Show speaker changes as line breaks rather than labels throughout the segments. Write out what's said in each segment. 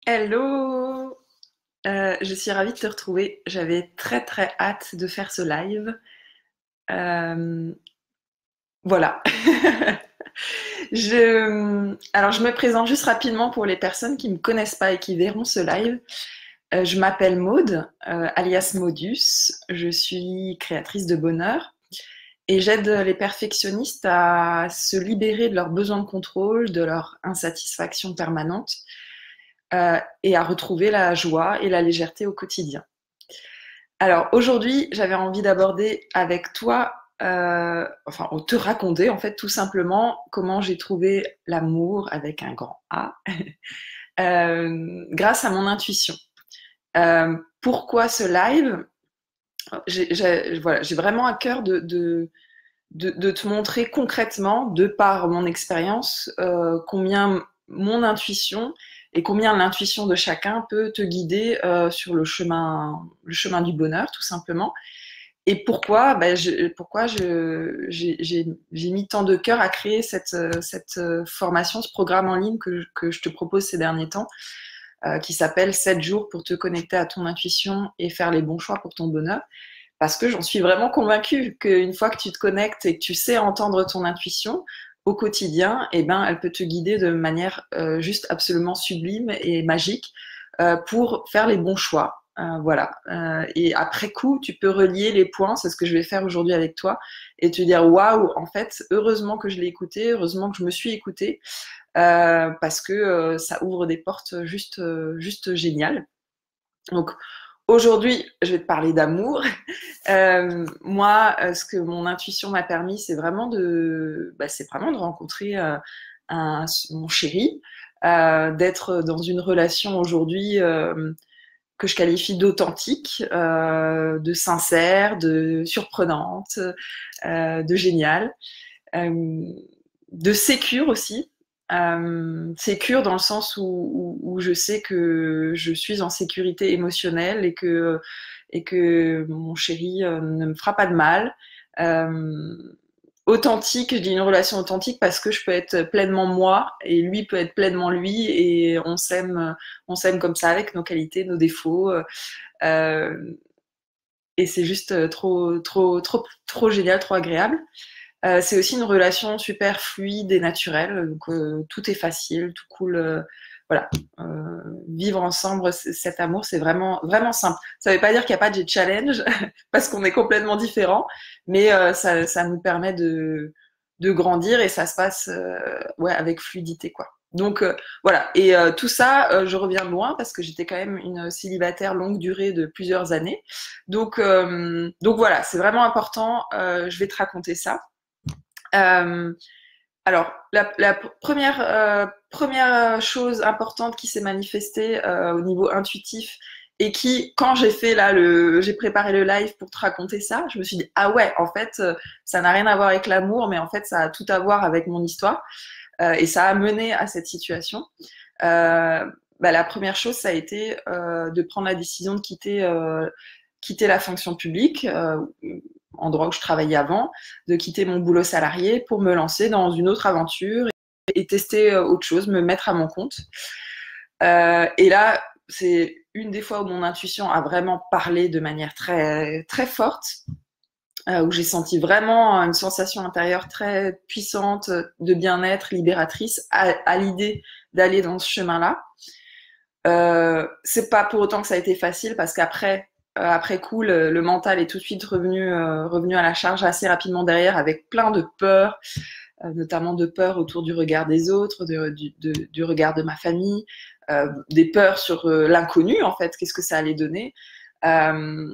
Hello! Je suis ravie de te retrouver. J'avais très très hâte de faire ce live. Euh, voilà. Alors, je me présente juste rapidement pour les personnes qui ne me connaissent pas et qui verront ce live. Je m'appelle Maude, alias Modus. Je suis créatrice de bonheur et j'aide les perfectionnistes à se libérer de leurs besoins de contrôle, de leur insatisfaction permanente et à retrouver la joie et la légèreté au quotidien. Alors aujourd'hui, j'avais envie d'aborder avec toi, enfin, ou te raconter en fait tout simplement comment j'ai trouvé l'amour avec un grand A grâce à mon intuition. Pourquoi ce live? Voilà, j'ai vraiment à cœur de te montrer concrètement, de par mon expérience, combien mon intuition et combien l'intuition de chacun peut te guider sur le chemin du bonheur, tout simplement. Et pourquoi, j'ai mis tant de cœur à créer cette formation, ce programme en ligne que je te propose ces derniers temps, qui s'appelle 7 jours pour te connecter à ton intuition et faire les bons choix pour ton bonheur. Parce que j'en suis vraiment convaincue qu'une fois que tu te connectes et que tu sais entendre ton intuition au quotidien, eh ben, elle peut te guider de manière juste absolument sublime et magique pour faire les bons choix. Voilà. Et après coup, tu peux relier les points, c'est ce que je vais faire aujourd'hui avec toi, et te dire waouh, en fait, heureusement que je l'ai écouté, heureusement que je me suis écoutée, parce que ça ouvre des portes juste géniales. Donc aujourd'hui, je vais te parler d'amour. Moi, ce que mon intuition m'a permis, c'est vraiment de rencontrer mon chéri, d'être dans une relation aujourd'hui que je qualifie d'authentique, de sincère, de surprenante, de géniale, euh, de sécure aussi. Sécure dans le sens où je sais que je suis en sécurité émotionnelle et que mon chéri ne me fera pas de mal. Euh, Authentique, je dis une relation authentique parce que je peux être pleinement moi et lui peut être pleinement lui et on s'aime comme ça avec nos qualités, nos défauts. Euh, et c'est juste trop génial, trop agréable. C'est aussi une relation super fluide et naturelle, donc tout est facile, tout coule. Voilà, vivre ensemble cet amour, c'est vraiment vraiment simple. Ça ne veut pas dire qu'il n'y a pas de challenge parce qu'on est complètement différents, mais ça nous permet de grandir et ça se passe ouais avec fluidité quoi. Donc voilà, et tout ça, je reviens de loin parce que j'étais quand même une célibataire longue durée de plusieurs années. Donc voilà, c'est vraiment important. Je vais te raconter ça. Euh, alors, première chose importante qui s'est manifestée au niveau intuitif et qui, quand j'ai fait j'ai préparé le live pour te raconter ça, je me suis dit ah ouais, en fait, ça n'a rien à voir avec l'amour, mais en fait, ça a tout à voir avec mon histoire et ça a mené à cette situation. Euh, la première chose, ça a été de prendre la décision de quitter la fonction publique, endroit où je travaillais avant, de quitter mon boulot salarié pour me lancer dans une autre aventure et tester autre chose, me mettre à mon compte. Et là, c'est une des fois où mon intuition a vraiment parlé de manière très, très forte, où j'ai senti vraiment une sensation intérieure très puissante de bien-être, libératrice, à l'idée d'aller dans ce chemin-là. C'est pas pour autant que ça a été facile parce qu'après après coup, le mental est tout de suite revenu à la charge assez rapidement derrière avec plein de peurs, notamment de peurs autour du regard des autres, du regard de ma famille, des peurs sur l'inconnu en fait, qu'est-ce que ça allait donner. Euh,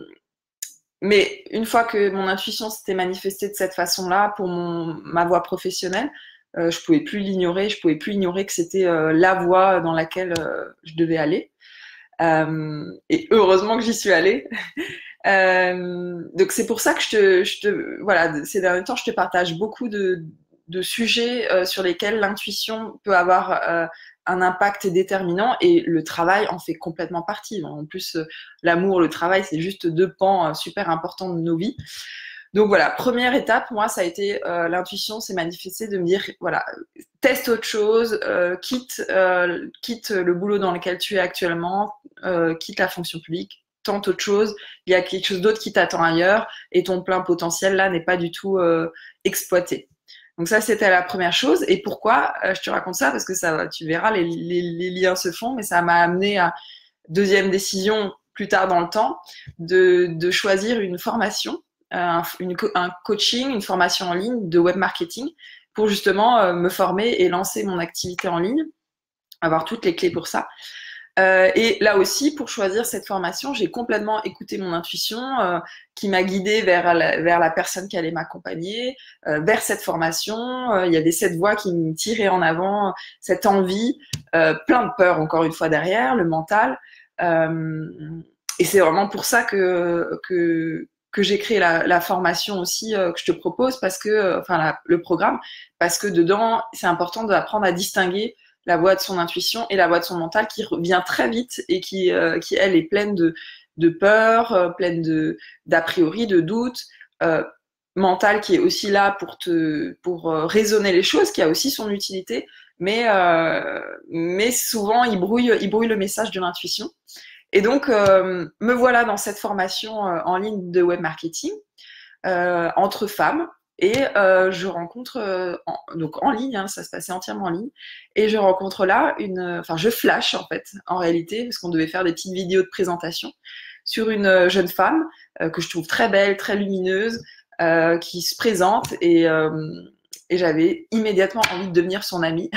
mais une fois que mon intuition s'était manifestée de cette façon-là pour ma voie professionnelle, je pouvais plus l'ignorer, je pouvais plus ignorer que c'était la voie dans laquelle je devais aller. Et heureusement que j'y suis allée. Donc c'est pour ça que voilà, ces derniers temps, je te partage beaucoup de sujets sur lesquels l'intuition peut avoir un impact déterminant et le travail en fait complètement partie. En plus, l'amour, le travail, c'est juste deux pans super importants de nos vies. Donc voilà, première étape, moi, ça a été l'intuition s'est manifestée de me dire, voilà, teste autre chose, quitte le boulot dans lequel tu es actuellement, quitte la fonction publique, tente autre chose, il y a quelque chose d'autre qui t'attend ailleurs et ton plein potentiel là n'est pas du tout exploité. Donc ça, c'était la première chose. Et pourquoi je te raconte ça? Parce que ça, tu verras, les liens se font, mais ça m'a amené à deuxième décision plus tard dans le temps de choisir une formation, un coaching, une formation en ligne de web marketing pour justement me former et lancer mon activité en ligne, avoir toutes les clés pour ça. Et là aussi, pour choisir cette formation, j'ai complètement écouté mon intuition qui m'a guidée vers la personne qui allait m'accompagner, vers cette formation. Il y avait cette voix qui me tirait en avant, cette envie, plein de peur encore une fois derrière, le mental. Et c'est vraiment pour ça que j'ai créé la formation aussi que je te propose, parce que, enfin, le programme, parce que dedans, c'est important d'apprendre à distinguer la voix de son intuition et la voix de son mental qui revient très vite et qui elle, est pleine de peur, pleine d'a priori, de doutes. Mental qui est aussi là pour raisonner les choses, qui a aussi son utilité, mais souvent il brouille le message de l'intuition. Et donc, me voilà dans cette formation en ligne de web marketing entre femmes. Et je rencontre, donc en ligne, hein, ça se passait entièrement en ligne, et je rencontre là enfin je flash en fait, en réalité, parce qu'on devait faire des petites vidéos de présentation sur une jeune femme que je trouve très belle, très lumineuse, qui se présente, et j'avais immédiatement envie de devenir son amie.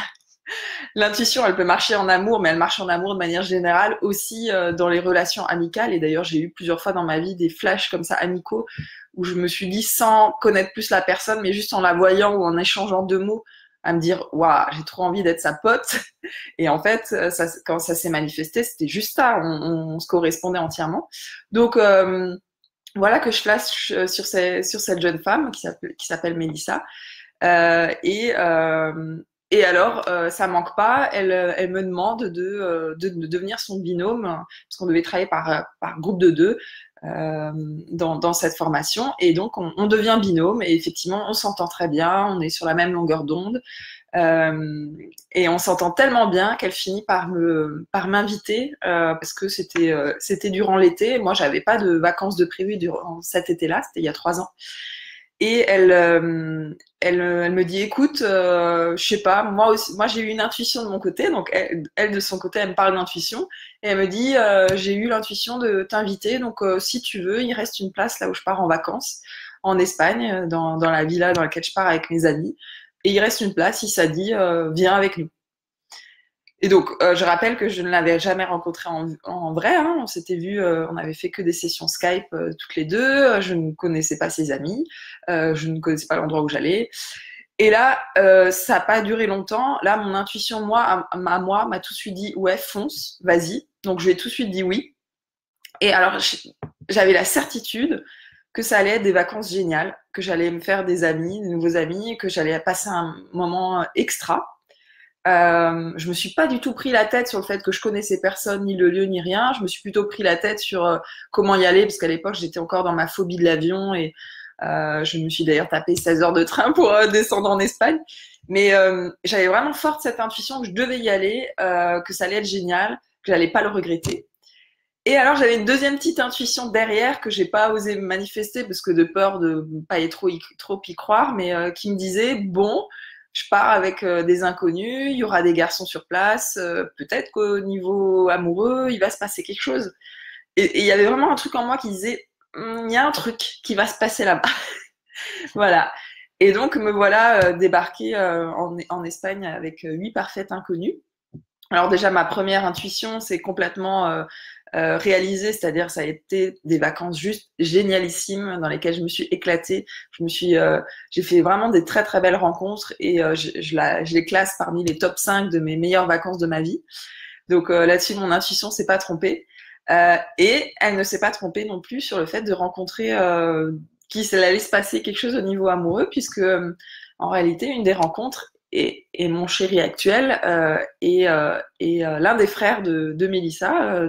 L'intuition, elle peut marcher en amour, mais elle marche en amour de manière générale aussi dans les relations amicales. Et d'ailleurs, j'ai eu plusieurs fois dans ma vie des flashs comme ça amicaux où je me suis dit, sans connaître plus la personne, mais juste en la voyant ou en échangeant deux mots, à me dire, waouh, j'ai trop envie d'être sa pote. Et en fait, quand ça s'est manifesté, c'était juste ça, on se correspondait entièrement. Donc voilà que je flash sur cette jeune femme qui s'appelle Mélissa. Et alors, ça manque pas. Elle me demande de devenir son binôme, parce qu'on devait travailler par groupe de deux dans cette formation. Et donc, on devient binôme. Et effectivement, on s'entend très bien. On est sur la même longueur d'onde. Et on s'entend tellement bien qu'elle finit par m'inviter parce que c'était durant l'été. Moi, j'avais pas de vacances de prévues durant cet été-là. C'était il y a 3 ans. Et elle me dit, écoute, je sais pas, moi j'ai eu une intuition de mon côté, donc elle de son côté, elle me parle d'intuition, et elle me dit, j'ai eu l'intuition de t'inviter, donc si tu veux, il reste une place là où je pars en vacances, en Espagne, dans la villa dans laquelle je pars avec mes amis, et il reste une place, si ça dit, viens avec nous. Et donc, je rappelle que je ne l'avais jamais rencontré en vrai. Hein. On s'était vu, on avait fait que des sessions Skype toutes les deux. Je ne connaissais pas ses amis. Je ne connaissais pas l'endroit où j'allais. Et là, ça n'a pas duré longtemps. Là, mon intuition, moi, m'a tout de suite dit, ouais, fonce, vas-y. Donc, je lui ai tout de suite dit oui. Et alors, j'avais la certitude que ça allait être des vacances géniales, que j'allais me faire des amis, de nouveaux amis, que j'allais passer un moment extra. Je me suis pas du tout pris la tête sur le fait que je connaissais personne, ni le lieu, ni rien. Je me suis plutôt pris la tête sur comment y aller, parce qu'à l'époque, j'étais encore dans ma phobie de l'avion, et je me suis d'ailleurs tapé 16 heures de train pour descendre en Espagne. Mais j'avais vraiment forte cette intuition que je devais y aller, que ça allait être génial, que j'allais pas le regretter. Et alors, j'avais une deuxième petite intuition derrière que j'ai pas osé manifester parce que de peur de pas trop y croire, mais qui me disait, bon, je pars avec des inconnus, il y aura des garçons sur place, peut-être qu'au niveau amoureux, il va se passer quelque chose. Et il y avait vraiment un truc en moi qui disait, il y a un truc qui va se passer là-bas. Voilà. Et donc, me voilà débarquée en Espagne avec 8 parfaites inconnues. Alors déjà, ma première intuition, c'est complètement réalisée, c'est-à-dire ça a été des vacances juste génialissimes dans lesquelles je me suis éclatée. J'ai fait vraiment des très très belles rencontres, et je les classe parmi les top 5 de mes meilleures vacances de ma vie. Donc là-dessus, mon intuition s'est pas trompée. Et elle ne s'est pas trompée non plus sur le fait de rencontrer qu'il allait se passer quelque chose au niveau amoureux, puisque en réalité, une des rencontres et mon chéri actuel est l'un des frères de Mélissa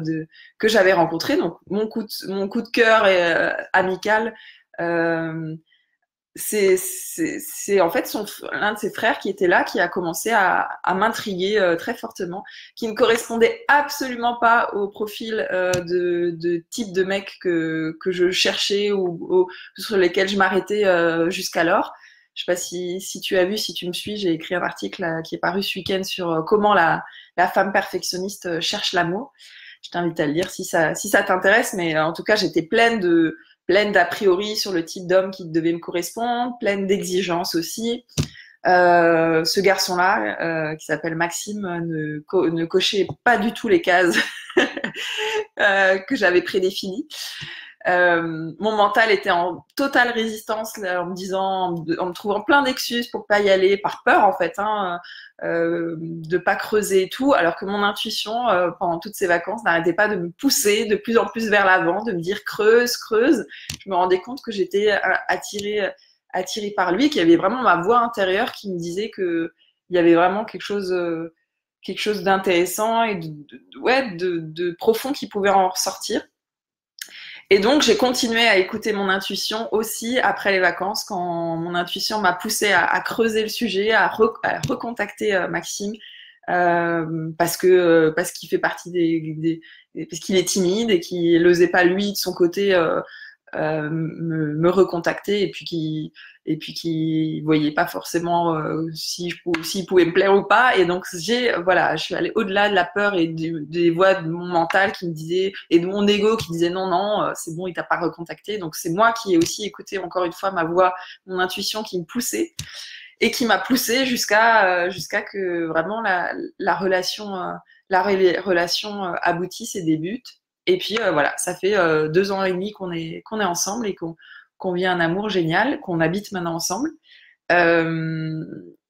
que j'avais rencontré. Donc mon coup de cœur amical c'est en fait l'un de ses frères qui était là, qui a commencé à m'intriguer très fortement, qui ne correspondait absolument pas au profil de type de mec que je cherchais ou sur lesquels je m'arrêtais jusqu'alors. Je sais pas si tu as vu, si tu me suis, j'ai écrit un article qui est paru ce week-end sur comment la femme perfectionniste cherche l'amour. Je t'invite à le lire si ça t'intéresse, mais en tout cas, j'étais pleine d'a priori sur le type d'homme qui devait me correspondre, pleine d'exigences aussi. Ce garçon-là, qui s'appelle Maxime, ne cochait pas du tout les cases que j'avais prédéfinies. Mon mental était en totale résistance là, en me trouvant plein d'excuses pour pas y aller, par peur en fait, de pas creuser et tout, alors que mon intuition pendant toutes ces vacances n'arrêtait pas de me pousser de plus en plus vers l'avant, de me dire creuse, creuse. Je me rendais compte que j'étais attirée par lui, qu'il y avait vraiment ma voix intérieure qui me disait que il y avait vraiment quelque chose d'intéressant et de profond qui pouvait en ressortir. Et donc, j'ai continué à écouter mon intuition aussi après les vacances, quand mon intuition m'a poussée à creuser le sujet, à recontacter Maxime, parce qu'il fait partie parce qu'il est timide et qu'il n'osait pas lui de son côté me recontacter, et puis qui voyait pas forcément s'il pouvait me plaire ou pas. Et donc je suis allée au-delà de la peur et des voix de mon mental qui me disaient, et de mon ego qui disait non, c'est bon, il t'a pas recontacté. Donc c'est moi qui ai aussi écouté encore une fois ma voix, mon intuition qui me poussait et qui m'a poussée jusqu'à que vraiment la relation aboutisse et débute. Et puis voilà, ça fait 2 ans et demi qu'on est ensemble et qu'on vit un amour génial, qu'on habite maintenant ensemble.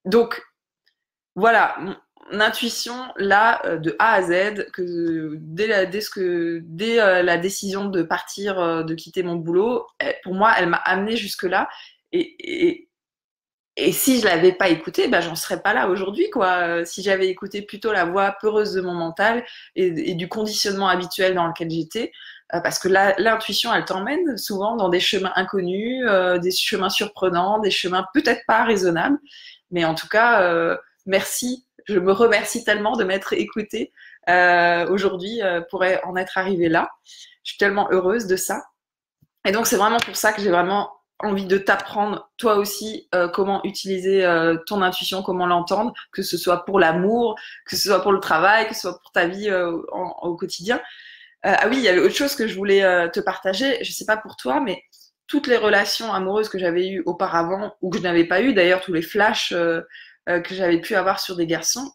Donc voilà, mon intuition là, de A à Z, que dès la décision de partir, de quitter mon boulot, pour moi, elle m'a amenée jusque là. Et si je l'avais pas écouté, ben j'en serais pas là aujourd'hui, quoi. Si j'avais écouté plutôt la voix peureuse de mon mental et du conditionnement habituel dans lequel j'étais, parce que l'intuition, elle t'emmène souvent dans des chemins inconnus, des chemins surprenants, des chemins peut-être pas raisonnables, mais en tout cas, merci. Je me remercie tellement de m'être écoutée aujourd'hui pour en être arrivée là. Je suis tellement heureuse de ça. Et donc, c'est vraiment pour ça que j'ai vraiment envie de t'apprendre, toi aussi, comment utiliser ton intuition, comment l'entendre, que ce soit pour l'amour, que ce soit pour le travail, que ce soit pour ta vie au quotidien. Ah oui, il y avait autre chose que je voulais te partager. Je sais pas pour toi, mais toutes les relations amoureuses que j'avais eues auparavant, ou que je n'avais pas eues, d'ailleurs, tous les flashs que j'avais pu avoir sur des garçons,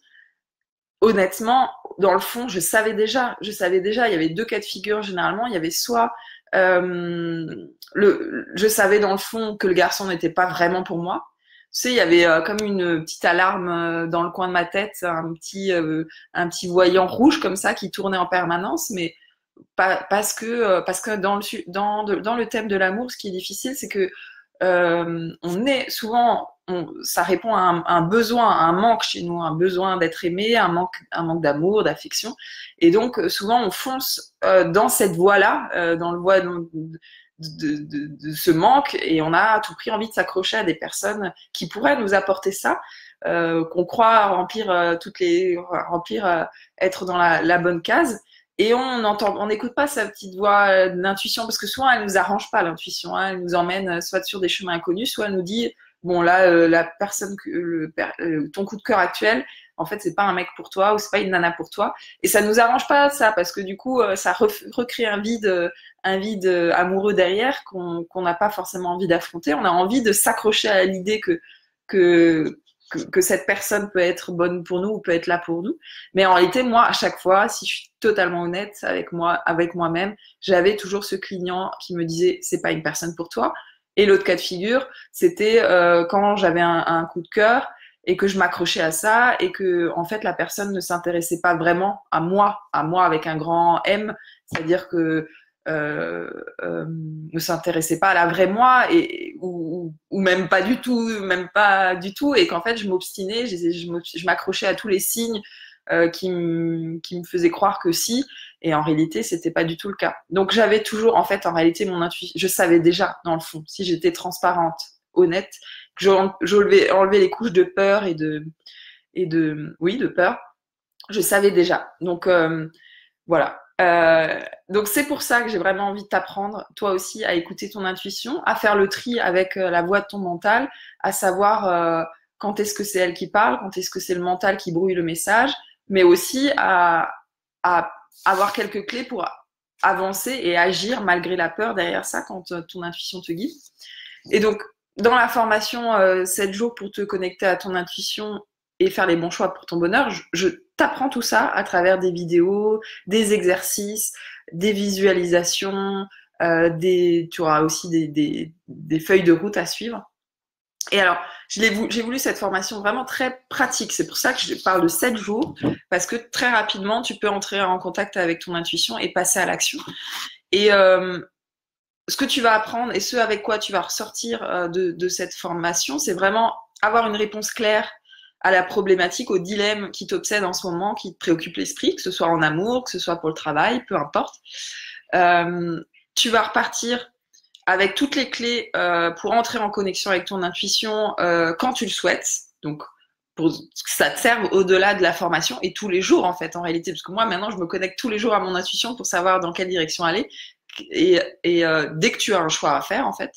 honnêtement, dans le fond, je savais déjà, il y avait 2 cas de figure généralement. Il y avait soit je savais dans le fond que le garçon n'était pas vraiment pour moi. Tu sais, il y avait comme une petite alarme dans le coin de ma tête, un petit voyant rouge comme ça qui tournait en permanence, mais parce que dans le thème de l'amour, ce qui est difficile, c'est que on est souvent, ça répond à un besoin, à un manque chez nous, un besoin d'être aimé, un manque d'amour, d'affection, et donc souvent on fonce dans cette voie-là, dans le voie de ce manque, et on a à tout prix envie de s'accrocher à des personnes qui pourraient nous apporter ça, qu'on croit remplir être dans la bonne case. Et on n'écoute pas sa petite voix d'intuition, parce que souvent elle nous arrange pas l'intuition, hein, elle nous emmène soit sur des chemins inconnus, soit elle nous dit bon là la personne ton coup de cœur actuel, en fait c'est pas un mec pour toi, ou c'est pas une nana pour toi, et ça nous arrange pas ça, parce que du coup ça recrée un vide amoureux derrière qu'on n'a pas forcément envie d'affronter. On a envie de s'accrocher à l'idée que cette personne peut être bonne pour nous ou peut être là pour nous. Mais en réalité, moi, à chaque fois, si je suis totalement honnête avec moi-même, j'avais toujours ce client qui me disait c'est pas une personne pour toi. Et l'autre cas de figure, c'était quand j'avais un coup de cœur et que je m'accrochais à ça, et que en fait la personne ne s'intéressait pas vraiment à moi avec un grand M, c'est-à-dire que ne s'intéressait pas à la vraie moi, ou même pas du tout, et qu'en fait je m'obstinais, je m'accrochais à tous les signes qui me faisaient croire que si, et en réalité c'était pas du tout le cas. Donc j'avais toujours, en fait, en réalité, mon intuition, je savais déjà dans le fond, si j'étais transparente honnête, que j'enlevais les couches de peur oui, de peur. Je savais déjà. Donc, voilà. Donc c'est pour ça que j'ai vraiment envie de t'apprendre, toi aussi, à écouter ton intuition, à faire le tri avec la voix de ton mental, à savoir quand est-ce que c'est elle qui parle, quand est-ce que c'est le mental qui brouille le message, mais aussi à avoir quelques clés pour avancer et agir malgré la peur derrière ça quand ton intuition te guide. Et donc, dans la formation 7 jours pour te connecter à ton intuition et faire les bons choix pour ton bonheur, je t'apprends tout ça à travers des vidéos, des exercices, des visualisations, tu auras aussi des feuilles de route à suivre. Et alors, j'ai voulu cette formation vraiment très pratique. C'est pour ça que je parle de 7 jours, parce que très rapidement, tu peux entrer en contact avec ton intuition et passer à l'action. Et ce que tu vas apprendre et ce avec quoi tu vas ressortir de cette formation, c'est vraiment avoir une réponse claire à la problématique, au dilemme qui t'obsède en ce moment, qui te préoccupe l'esprit, que ce soit en amour, que ce soit pour le travail, peu importe. Tu vas repartir avec toutes les clés pour entrer en connexion avec ton intuition quand tu le souhaites. Donc, pour que ça te serve au-delà de la formation et tous les jours, en fait, en réalité. Parce que moi, maintenant, je me connecte tous les jours à mon intuition pour savoir dans quelle direction aller. Et dès que tu as un choix à faire, en fait.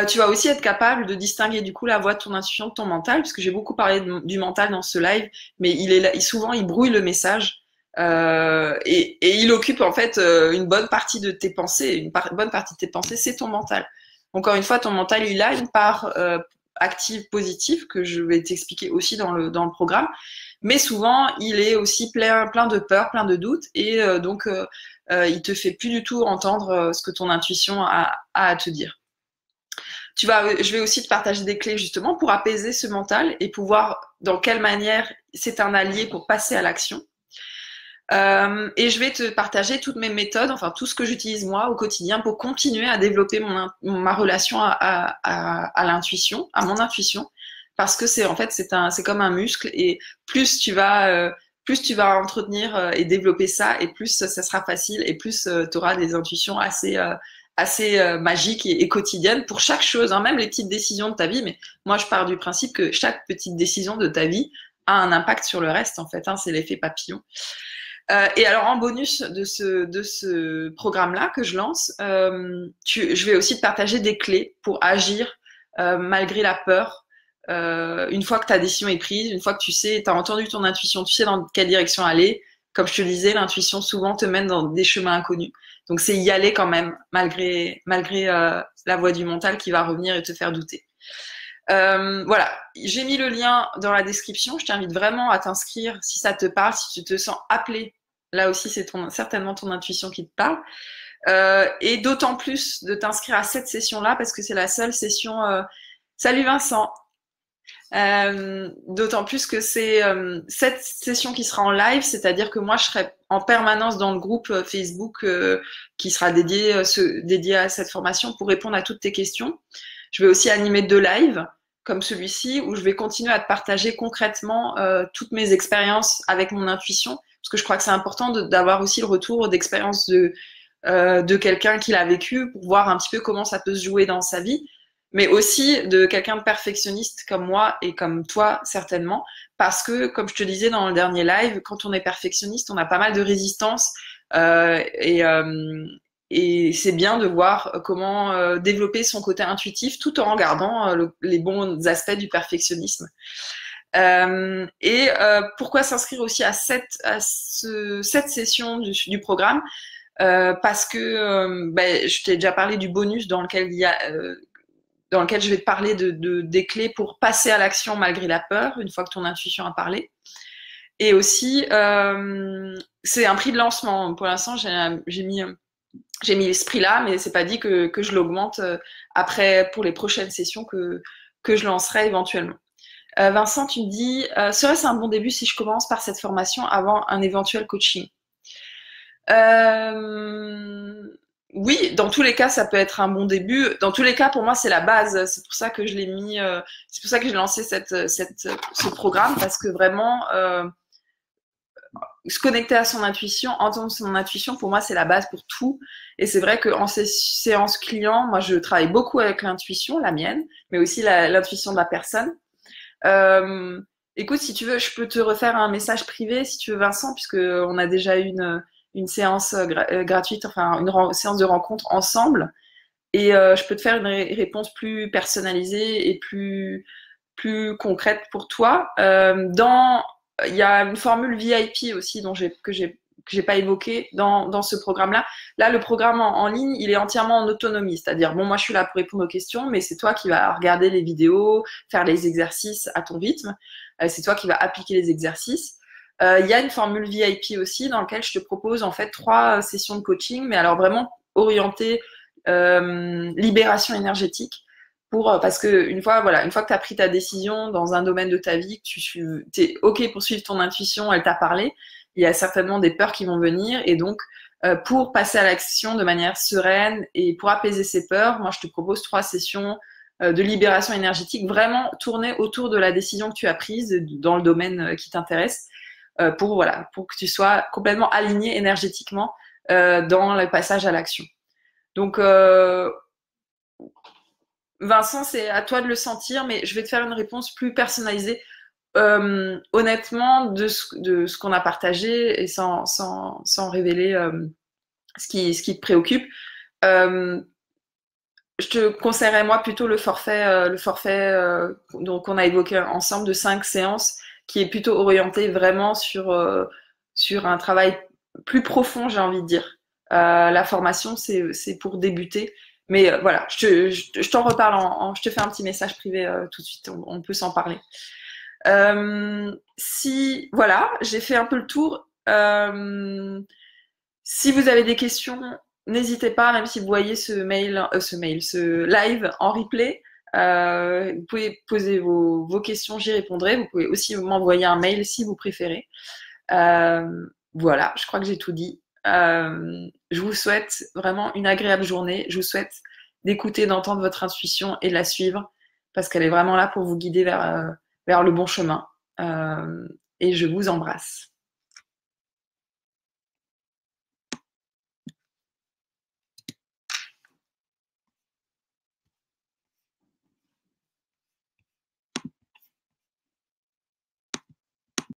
Tu vas aussi être capable de distinguer du coup la voix de ton intuition de ton mental, puisque j'ai beaucoup parlé du mental dans ce live, mais souvent il brouille le message et il occupe en fait une bonne partie de tes pensées. Une bonne partie de tes pensées, c'est ton mental. Encore une fois, ton mental, il a une part active, positive, que je vais t'expliquer aussi dans le programme, mais souvent il est aussi plein de peur, plein de doutes, et donc il te fait plus du tout entendre ce que ton intuition a à te dire. Je vais aussi te partager des clés justement pour apaiser ce mental et pour voir dans quelle manière c'est un allié pour passer à l'action. Et je vais te partager toutes mes méthodes, enfin tout ce que j'utilise moi au quotidien pour continuer à développer ma relation à l'intuition, à mon intuition, parce que c'est comme un muscle, et plus tu vas entretenir et développer ça, et plus ça sera facile, et plus tu auras des intuitions assez magique et quotidienne pour chaque chose, hein, même les petites décisions de ta vie. Mais moi, je pars du principe que chaque petite décision de ta vie a un impact sur le reste, en fait. Hein, c'est l'effet papillon. Et alors, en bonus de ce programme-là que je lance, je vais aussi te partager des clés pour agir malgré la peur. Une fois que ta décision est prise, une fois que tu sais, tu as entendu ton intuition, tu sais dans quelle direction aller. Comme je te le disais, l'intuition souvent te mène dans des chemins inconnus. Donc c'est y aller quand même, malgré la voix du mental qui va revenir et te faire douter. Voilà, j'ai mis le lien dans la description. Je t'invite vraiment à t'inscrire si ça te parle, si tu te sens appelé. Là aussi, c'est certainement ton intuition qui te parle. Et d'autant plus de t'inscrire à cette session-là parce que c'est la seule session. Salut Vincent! D'autant plus que c'est cette session qui sera en live, c'est-à-dire que moi je serai en permanence dans le groupe Facebook qui sera dédié à cette formation pour répondre à toutes tes questions. Je vais aussi animer 2 lives comme celui-ci où je vais continuer à te partager concrètement toutes mes expériences avec mon intuition, parce que je crois que c'est important d'avoir aussi le retour d'expérience de quelqu'un qui l'a vécu pour voir un petit peu comment ça peut se jouer dans sa vie, mais aussi de quelqu'un de perfectionniste comme moi et comme toi certainement, parce que comme je te disais dans le dernier live, quand on est perfectionniste, on a pas mal de résistance et c'est bien de voir comment développer son côté intuitif tout en regardant les bons aspects du perfectionnisme. Pourquoi s'inscrire aussi à cette session du programme, parce que je t'ai déjà parlé du bonus dans lequel je vais te parler des clés pour passer à l'action malgré la peur, une fois que ton intuition a parlé. Et aussi, c'est un prix de lancement. Pour l'instant, j'ai mis ce prix-là, mais c'est pas dit que je l'augmente après pour les prochaines sessions que je lancerai éventuellement. Vincent, tu me dis, serait-ce un bon début si je commence par cette formation avant un éventuel coaching? Oui, dans tous les cas, ça peut être un bon début. Dans tous les cas, pour moi, c'est la base. C'est pour ça que je l'ai mis. C'est pour ça que j'ai lancé ce programme, parce que vraiment, se connecter à son intuition, entendre son intuition, pour moi, c'est la base pour tout. Et c'est vrai qu'en ces séances clients, moi, je travaille beaucoup avec l'intuition, la mienne, mais aussi l'intuition de la personne. Écoute, si tu veux, je peux te refaire un message privé, si tu veux, Vincent, puisque on a déjà eu une séance gratuite, enfin, séance de rencontre ensemble. Et je peux te faire une réponse plus personnalisée et plus concrète pour toi. Il y a une formule VIP aussi que j'ai pas évoquée dans ce programme-là. Là, le programme en ligne, il est entièrement en autonomie. C'est-à-dire, bon, moi, je suis là pour répondre aux questions, mais c'est toi qui vas regarder les vidéos, faire les exercices à ton rythme. C'est toi qui vas appliquer les exercices. Il y a une formule VIP aussi dans laquelle je te propose en fait 3 sessions de coaching, mais alors vraiment orientées libération énergétique. Parce que une fois que tu as pris ta décision dans un domaine de ta vie, que tu es OK pour suivre ton intuition, elle t'a parlé, il y a certainement des peurs qui vont venir. Et donc, pour passer à l'action de manière sereine et pour apaiser ces peurs, moi, je te propose 3 sessions de libération énergétique vraiment tournées autour de la décision que tu as prise dans le domaine qui t'intéresse pour que tu sois complètement aligné énergétiquement dans le passage à l'action. Donc, Vincent, c'est à toi de le sentir, mais je vais te faire une réponse plus personnalisée. Honnêtement, de ce qu'on a partagé et sans révéler ce qui te préoccupe, je te conseillerais moi plutôt le forfait donc on a évoqué ensemble de 5 séances, qui est plutôt orienté vraiment sur un travail plus profond, j'ai envie de dire. La formation, c'est pour débuter. Mais voilà, je t'en reparle, je te fais un petit message privé tout de suite, on peut s'en parler. Voilà, j'ai fait un peu le tour. Si vous avez des questions, n'hésitez pas, même si vous voyez ce live en replay, vous pouvez poser vos questions, j'y répondrai. Vous pouvez aussi m'envoyer un mail si vous préférez. Voilà, je crois que j'ai tout dit. Je vous souhaite vraiment une agréable journée. Je vous souhaite d'écouter, d'entendre votre intuition et de la suivre parce qu'elle est vraiment là pour vous guider vers le bon chemin. Et je vous embrasse.